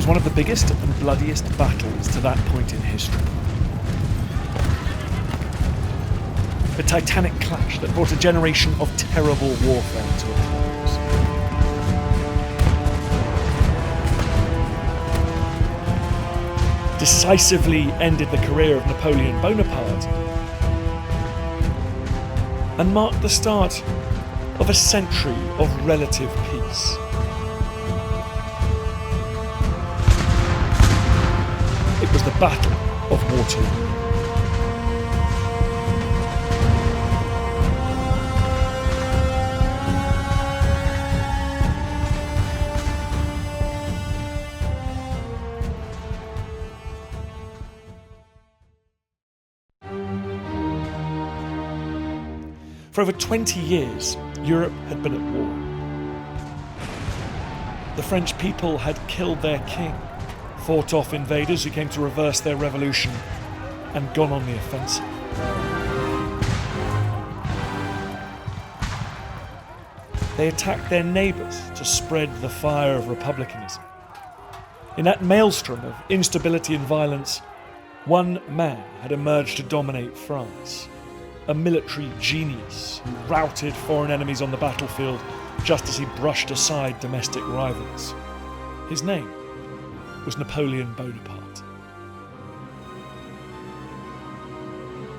one of the biggest and bloodiest battles to that point in history. A titanic clash that brought a generation of terrible warfare to a close. Decisively ended the career of Napoleon Bonaparte and marked the start of a century of relative peace. It was the Battle of Waterloo. For over 20 years, Europe had been at war. The French people had killed their king, fought off invaders who came to reverse their revolution, and gone on the offensive. They attacked their neighbours to spread the fire of republicanism. In that maelstrom of instability and violence, one man had emerged to dominate France. A military genius who routed foreign enemies on the battlefield just as he brushed aside domestic rivals. His name was Napoleon Bonaparte.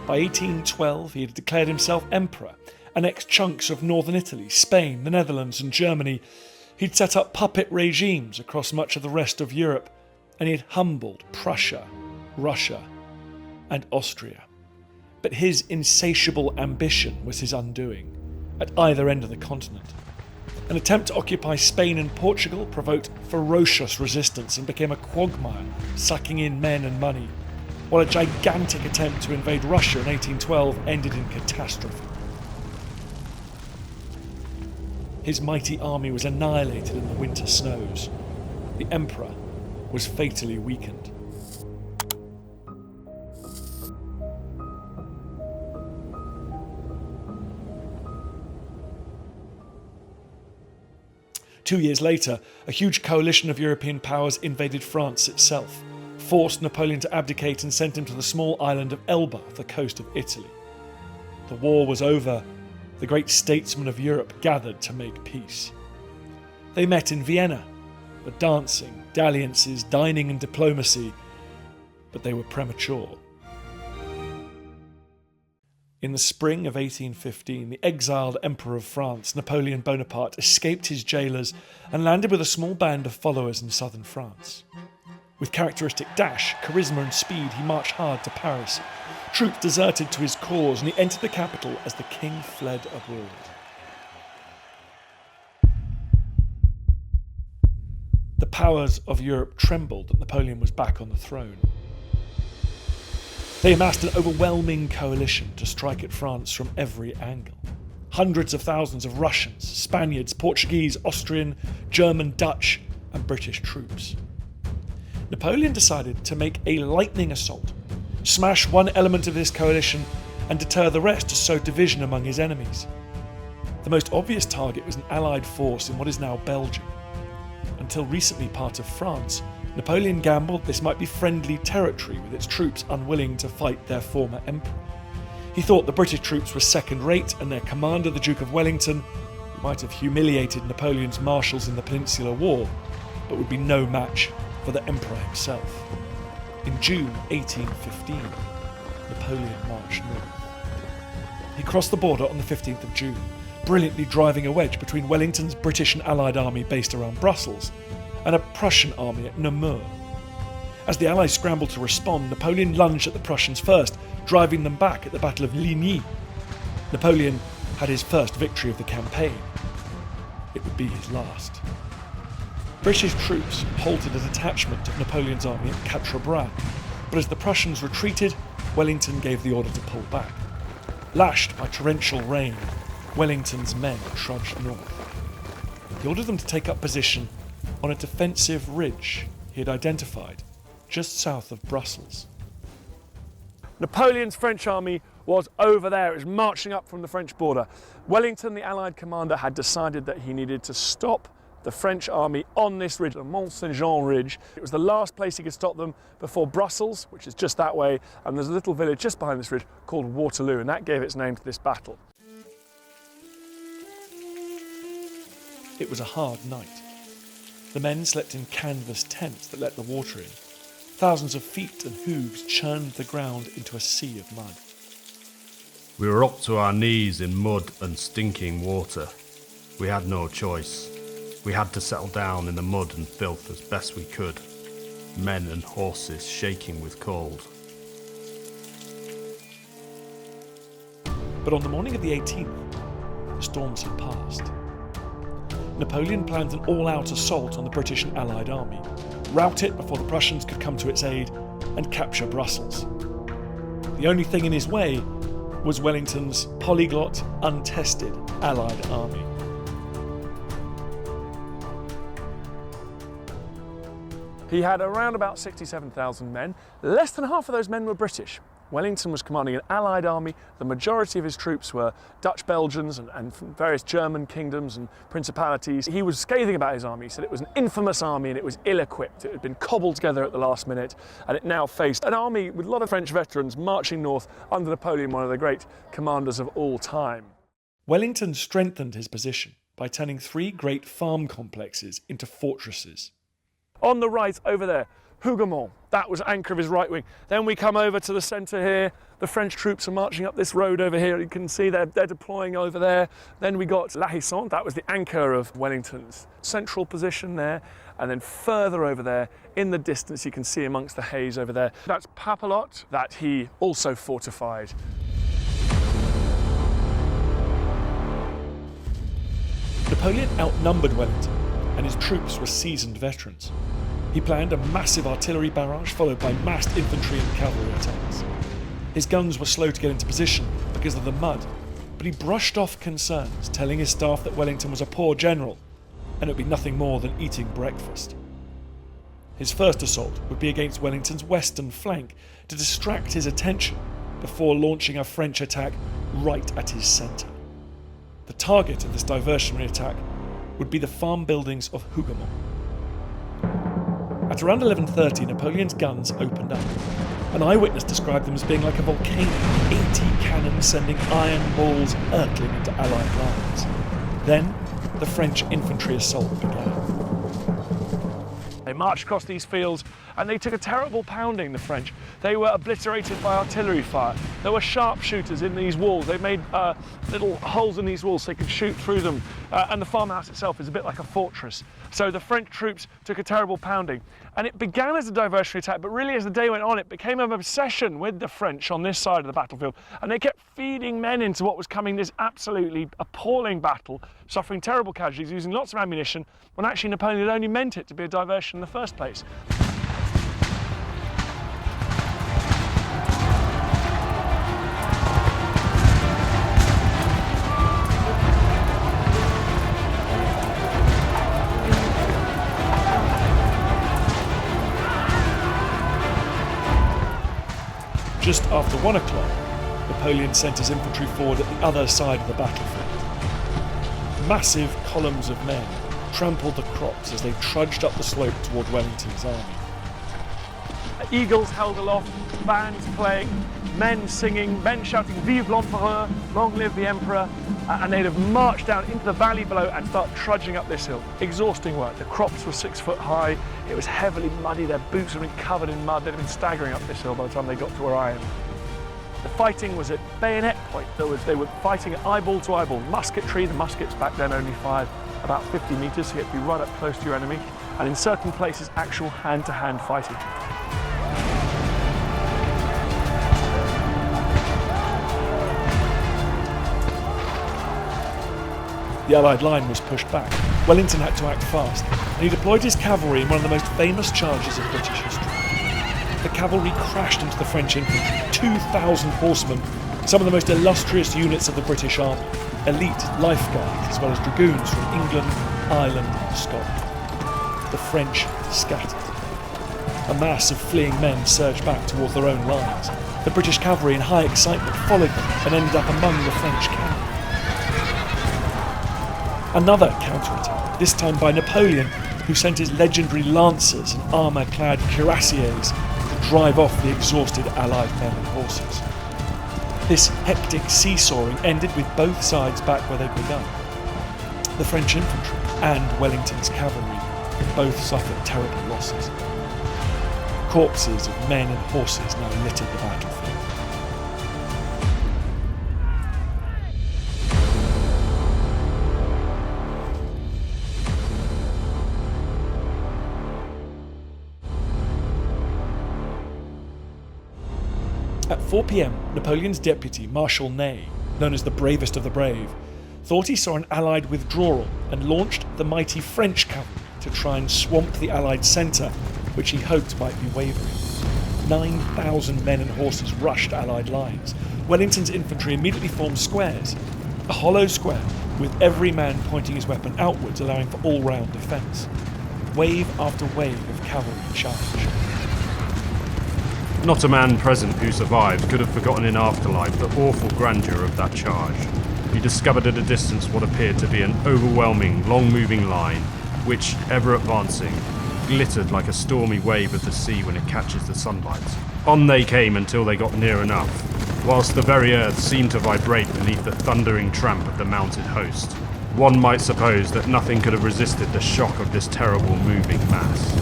By 1812, he had declared himself emperor, annexed chunks of northern Italy, Spain, the Netherlands and Germany. He'd set up puppet regimes across much of the rest of Europe, and he had humbled Prussia, Russia and Austria. But his insatiable ambition was his undoing, at either end of the continent. An attempt to occupy Spain and Portugal provoked ferocious resistance and became a quagmire, sucking in men and money, while a gigantic attempt to invade Russia in 1812 ended in catastrophe. His mighty army was annihilated in the winter snows. The emperor was fatally weakened. Two years later, a huge coalition of European powers invaded France itself, forced Napoleon to abdicate and sent him to the small island of Elba off the coast of Italy. The war was over. The great statesmen of Europe gathered to make peace. They met in Vienna for dancing, dalliances, dining and diplomacy, but they were premature. In the spring of 1815, the exiled Emperor of France, Napoleon Bonaparte, escaped his jailers and landed with a small band of followers in southern France. With characteristic dash, charisma and speed, he marched hard to Paris. Troops deserted to his cause, and he entered the capital as the king fled abroad. The powers of Europe trembled that Napoleon was back on the throne. They amassed an overwhelming coalition to strike at France from every angle. Hundreds of thousands of Russians, Spaniards, Portuguese, Austrian, German, Dutch, and British troops. Napoleon decided to make a lightning assault, smash one element of this coalition and deter the rest to sow division among his enemies. The most obvious target was an Allied force in what is now Belgium. Until recently part of France, Napoleon gambled this might be friendly territory with its troops unwilling to fight their former emperor. He thought the British troops were second-rate and their commander, the Duke of Wellington, who might have humiliated Napoleon's marshals in the Peninsular War, but would be no match for the emperor himself. In June 1815, Napoleon marched north. He crossed the border on the 15th of June, brilliantly driving a wedge between Wellington's British and Allied army based around Brussels and a Prussian army at Namur. As the Allies scrambled to respond, Napoleon lunged at the Prussians first, driving them back at the Battle of Ligny. Napoleon had his first victory of the campaign. It would be his last. British troops halted a detachment of Napoleon's army at Quatre Bras, but as the Prussians retreated, Wellington gave the order to pull back. Lashed by torrential rain, Wellington's men trudged north. He ordered them to take up position on a defensive ridge he had identified just south of Brussels. Napoleon's French army was over there. It was marching up from the French border. Wellington, the Allied commander, had decided that he needed to stop the French army on this ridge, the Mont Saint-Jean ridge. It was the last place he could stop them before Brussels, which is just that way, and there's a little village just behind this ridge called Waterloo, and that gave its name to this battle. It was a hard night. The men slept in canvas tents that let the water in. Thousands of feet and hooves churned the ground into a sea of mud. We were up to our knees in mud and stinking water. We had no choice. We had to settle down in the mud and filth as best we could, men and horses shaking with cold. But on the morning of the 18th, the storms had passed. Napoleon planned an all-out assault on the British and Allied army, rout it before the Prussians could come to its aid, and capture Brussels. The only thing in his way was Wellington's polyglot, untested Allied army. He had around about 67,000 men. Less than half of those men were British. Wellington was commanding an Allied army. The majority of his troops were Dutch Belgians and from various German kingdoms and principalities. He was scathing about his army. He said it was an infamous army and it was ill-equipped. It had been cobbled together at the last minute, and it now faced an army with a lot of French veterans marching north under Napoleon, one of the great commanders of all time. Wellington strengthened his position by turning 3 great farm complexes into fortresses. On the right, over there, Hougoumont, that was anchor of his right wing. Then we come over to the centre here. The French troops are marching up this road over here. You can see they're deploying over there. Then we got La Haissant, that was the anchor of Wellington's central position there. And then further over there, in the distance, you can see amongst the haze over there, that's Papelotte, that he also fortified. Napoleon outnumbered Wellington, and his troops were seasoned veterans. He planned a massive artillery barrage followed by massed infantry and cavalry attacks. His guns were slow to get into position because of the mud, but he brushed off concerns, telling his staff that Wellington was a poor general and it would be nothing more than eating breakfast. His first assault would be against Wellington's western flank to distract his attention before launching a French attack right at his centre. The target of this diversionary attack would be the farm buildings of Hougoumont. At around 11:30, Napoleon's guns opened up. An eyewitness described them as being like a volcano, 80 cannons sending iron balls hurtling into Allied lines. Then, the French infantry assault began. They marched across these fields and they took a terrible pounding, the French. They were obliterated by artillery fire. There were sharpshooters in these walls. They made little holes in these walls so they could shoot through them. And the farmhouse itself is a bit like a fortress. So the French troops took a terrible pounding. And it began as a diversionary attack, but really as the day went on, it became an obsession with the French on this side of the battlefield. And they kept feeding men into what was coming this absolutely appalling battle, suffering terrible casualties, using lots of ammunition, when actually Napoleon had only meant it to be a diversion in the first place. Just after 1 o'clock, Napoleon sent his infantry forward at the other side of the battlefield. Massive columns of men trampled the crops as they trudged up the slope toward Wellington's army. Eagles held aloft, bands playing, men singing, men shouting "Vive l'Empereur," "Long live the Emperor," and they'd have marched down into the valley below and start trudging up this hill. Exhausting work. The crops were 6 foot high, it was heavily muddy, their boots had been covered in mud, they'd have been staggering up this hill by the time they got to where I am. The fighting was at bayonet point. They were fighting eyeball to eyeball. Musketry, the muskets back then only fired about 50 metres, so you had to be right up close to your enemy. And in certain places, actual hand-to-hand fighting. The Allied line was pushed back. Wellington had to act fast, and he deployed his cavalry in one of the most famous charges of British history. The cavalry crashed into the French infantry, 2,000 horsemen, some of the most illustrious units of the British Army, elite lifeguards, as well as dragoons from England, Ireland, and Scotland. The French scattered. A mass of fleeing men surged back towards their own lines. The British cavalry, in high excitement, followed them and ended up among the French cannon. Another counterattack this time by Napoleon, who sent his legendary lancers and armour-clad cuirassiers to drive off the exhausted Allied men and horses. This hectic seesawing ended with both sides back where they'd begun. The French infantry and Wellington's cavalry both suffered terrible losses. Corpses of men and horses now littered the battlefield. At 4 p.m, Napoleon's deputy, Marshal Ney, known as the bravest of the brave, thought he saw an Allied withdrawal and launched the mighty French cavalry to try and swamp the Allied centre, which he hoped might be wavering. 9,000 men and horses rushed Allied lines. Wellington's infantry immediately formed squares, a hollow square with every man pointing his weapon outwards, allowing for all-round defence. Wave after wave of cavalry charged. Not a man present who survived could have forgotten in afterlife the awful grandeur of that charge. He discovered at a distance what appeared to be an overwhelming, long-moving line, which, ever advancing, glittered like a stormy wave of the sea when it catches the sunlight. On they came until they got near enough, whilst the very earth seemed to vibrate beneath the thundering tramp of the mounted host. One might suppose that nothing could have resisted the shock of this terrible moving mass.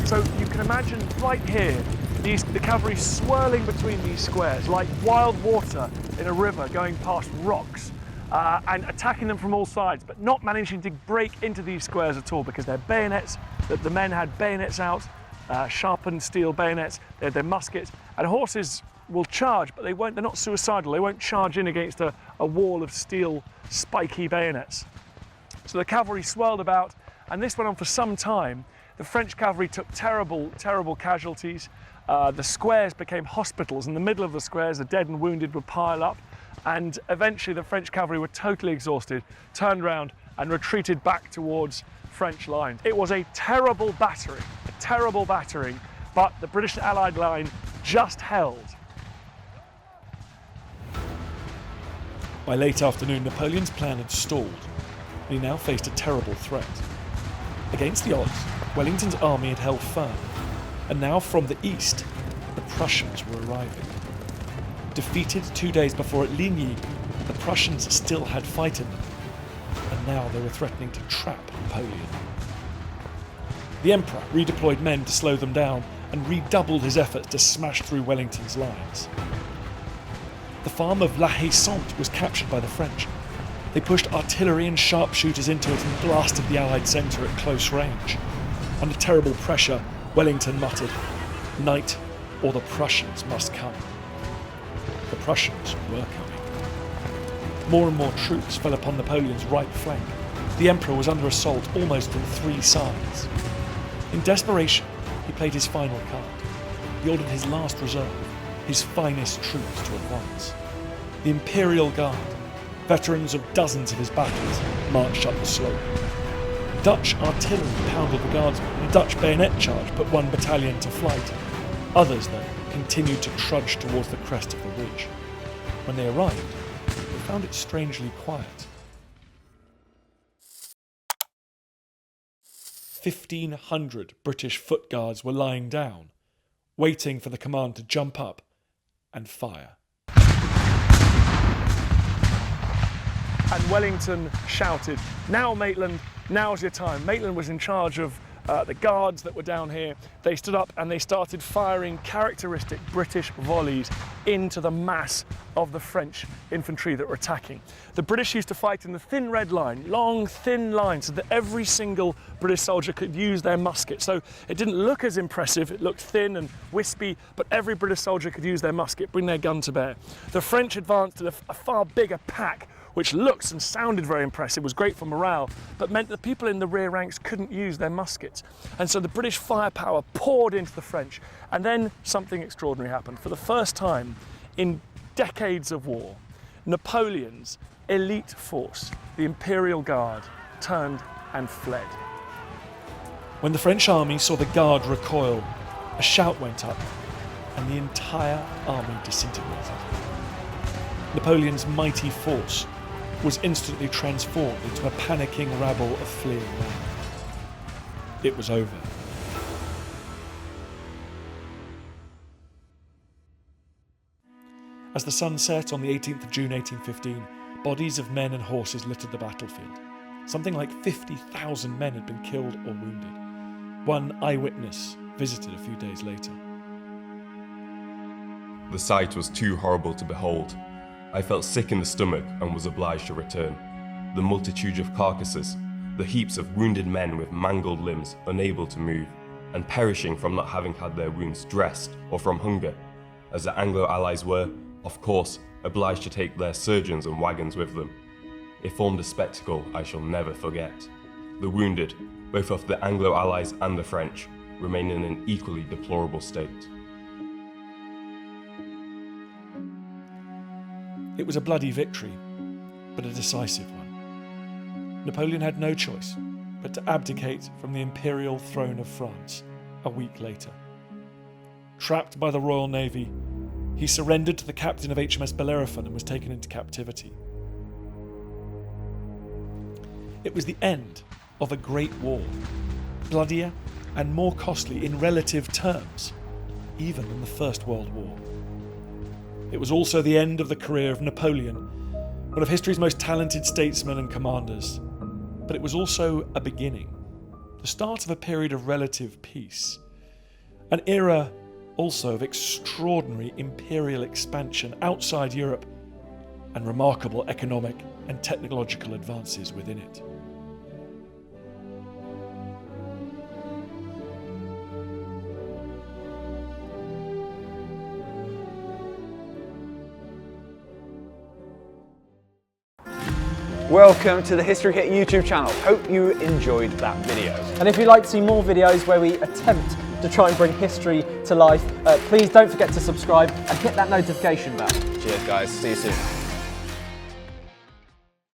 So you can imagine right here, the cavalry swirling between these squares like wild water in a river going past rocks and attacking them from all sides, but not managing to break into these squares at all because their bayonets, the men had bayonets out, sharpened steel bayonets, they had their muskets, and horses will charge, but they're not suicidal, they won't charge in against a wall of steel spiky bayonets. So the cavalry swirled about, and this went on for some time. The French cavalry took terrible, terrible casualties. The squares became hospitals. In the middle of the squares, the dead and wounded would pile up. And eventually the French cavalry were totally exhausted, turned around and retreated back towards French lines. It was a terrible battering, but the British Allied line just held. By late afternoon, Napoleon's plan had stalled, and he now faced a terrible threat. Against the odds, Wellington's army had held firm, and now from the east, the Prussians were arriving. Defeated 2 days before at Ligny, the Prussians still had fight in them, and now they were threatening to trap Napoleon. The Emperor redeployed men to slow them down and redoubled his efforts to smash through Wellington's lines. The farm of La Haye-Sainte was captured by the French. They pushed artillery and sharpshooters into it and blasted the Allied centre at close range. Under terrible pressure, Wellington muttered, "Night, or the Prussians must come." The Prussians were coming. More and more troops fell upon Napoleon's right flank. The Emperor was under assault almost from 3 sides. In desperation, he played his final card. He ordered his last reserve, his finest troops to advance. The Imperial Guard, veterans of dozens of his battles, marched up the slope. Dutch artillery pounded the guardsmen, and a Dutch bayonet charge put 1 battalion to flight. Others, though, continued to trudge towards the crest of the ridge. When they arrived, they found it strangely quiet. 1,500 British foot guards were lying down, waiting for the command to jump up and fire. And Wellington shouted, "Now, Maitland, now's your time." Maitland was in charge of the guards that were down here. They stood up and they started firing characteristic British volleys into the mass of the French infantry that were attacking. The British used to fight in the thin red line, long, thin line, so that every single British soldier could use their musket. So it didn't look as impressive, it looked thin and wispy, but every British soldier could use their musket, bring their gun to bear. The French advanced in a far bigger pack, which looks and sounded very impressive, was great for morale, but meant the people in the rear ranks couldn't use their muskets. And so the British firepower poured into the French, and then something extraordinary happened. For the first time in decades of war, Napoleon's elite force, the Imperial Guard, turned and fled. When the French army saw the Guard recoil, a shout went up, and the entire army disintegrated. Napoleon's mighty force was instantly transformed into a panicking rabble of fleeing men. It was over. As the sun set on the 18th of June 1815, bodies of men and horses littered the battlefield. Something like 50,000 men had been killed or wounded. One eyewitness visited a few days later. The sight was too horrible to behold. I felt sick in the stomach and was obliged to return. The multitude of carcasses, the heaps of wounded men with mangled limbs, unable to move, and perishing from not having had their wounds dressed or from hunger, as the Anglo-Allies were, of course, obliged to take their surgeons and wagons with them. It formed a spectacle I shall never forget. The wounded, both of the Anglo-Allies and the French, remain in an equally deplorable state. It was a bloody victory, but a decisive one. Napoleon had no choice but to abdicate from the imperial throne of France a week later. Trapped by the Royal Navy, he surrendered to the captain of HMS Bellerophon and was taken into captivity. It was the end of a great war, bloodier and more costly in relative terms, even than the First World War. It was also the end of the career of Napoleon, one of history's most talented statesmen and commanders. But it was also a beginning, the start of a period of relative peace, an era also of extraordinary imperial expansion outside Europe and remarkable economic and technological advances within it. Welcome to the History Hit YouTube channel. Hope you enjoyed that video. And if you'd like to see more videos where we attempt to try and bring history to life, please don't forget to subscribe and hit that notification bell. Cheers guys, see you soon.